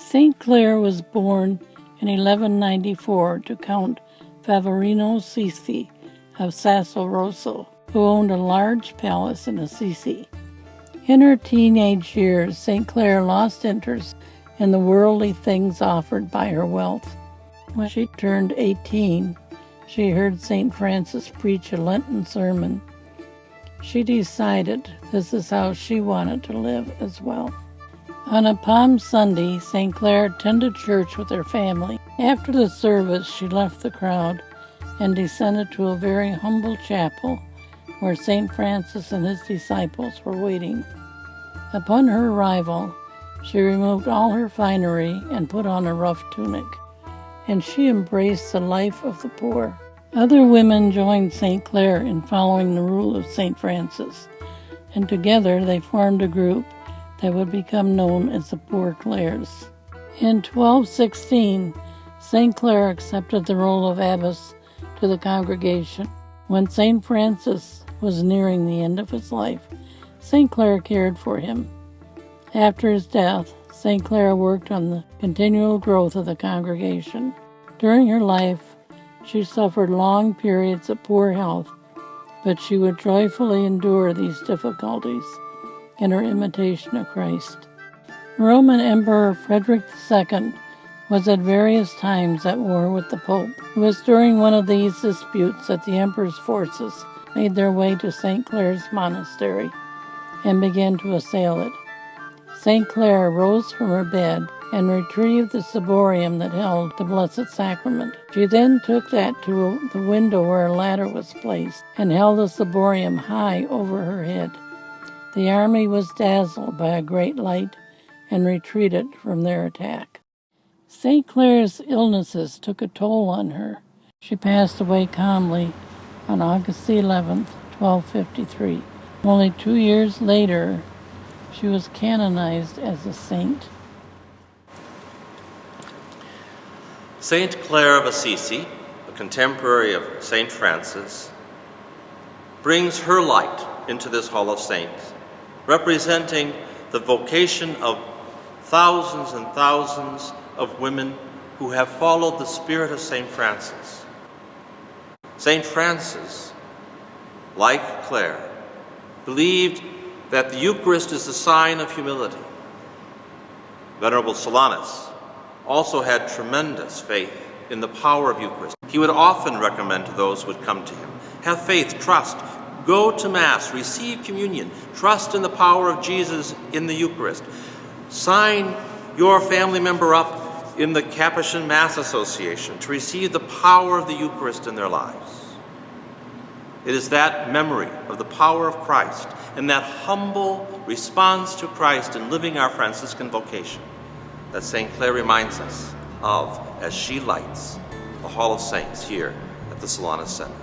Saint Clare was born in 1194 to Count Favorino Assisi of Sasso Rosso, who owned a large palace in Assisi. In her teenage years, St. Clare lost interest in the worldly things offered by her wealth. When she turned 18, she heard St. Francis preach a Lenten sermon. She decided this is how she wanted to live as well. On a Palm Sunday, St. Clare attended church with her family. After the service, she left the crowd and descended to a very humble chapel where St. Francis and his disciples were waiting. Upon her arrival, she removed all her finery and put on a rough tunic, and she embraced the life of the poor. Other women joined St. Clare in following the rule of St. Francis, and together they formed a group that would become known as the Poor Clares. In 1216, St. Clare accepted the role of abbess to the congregation. When St. Francis was nearing the end of his life, St. Clare cared for him. After his death, St. Clare worked on the continual growth of the congregation. During her life, she suffered long periods of poor health, but she would joyfully endure these difficulties in her imitation of Christ. Roman Emperor Frederick II was at various times at war with the Pope. It was during one of these disputes that the emperor's forces made their way to St. Clare's monastery and began to assail it. St. Clare rose from her bed and retrieved the ciborium that held the Blessed Sacrament. She then took that to the window where a ladder was placed and held the ciborium high over her head. The army was dazzled by a great light and retreated from their attack. St. Clare's illnesses took a toll on her. She passed away calmly on August 11th, 1253. Only 2 years later, she was canonized as a saint. Saint Clare of Assisi, a contemporary of Saint Francis, brings her light into this Hall of Saints, representing the vocation of thousands and thousands of women who have followed the spirit of Saint Francis. Saint Francis, like Clare, believed that the Eucharist is a sign of humility. Venerable Solanus also had tremendous faith in the power of Eucharist. He would often recommend to those who would come to him, have faith, trust, go to Mass, receive communion, trust in the power of Jesus in the Eucharist. Sign your family member up in the Capuchin Mass Association to receive the power of the Eucharist in their lives. It is that memory of the power of Christ and that humble response to Christ in living our Franciscan vocation that St. Clare reminds us of as she lights the Hall of Saints here at the Solanus Center.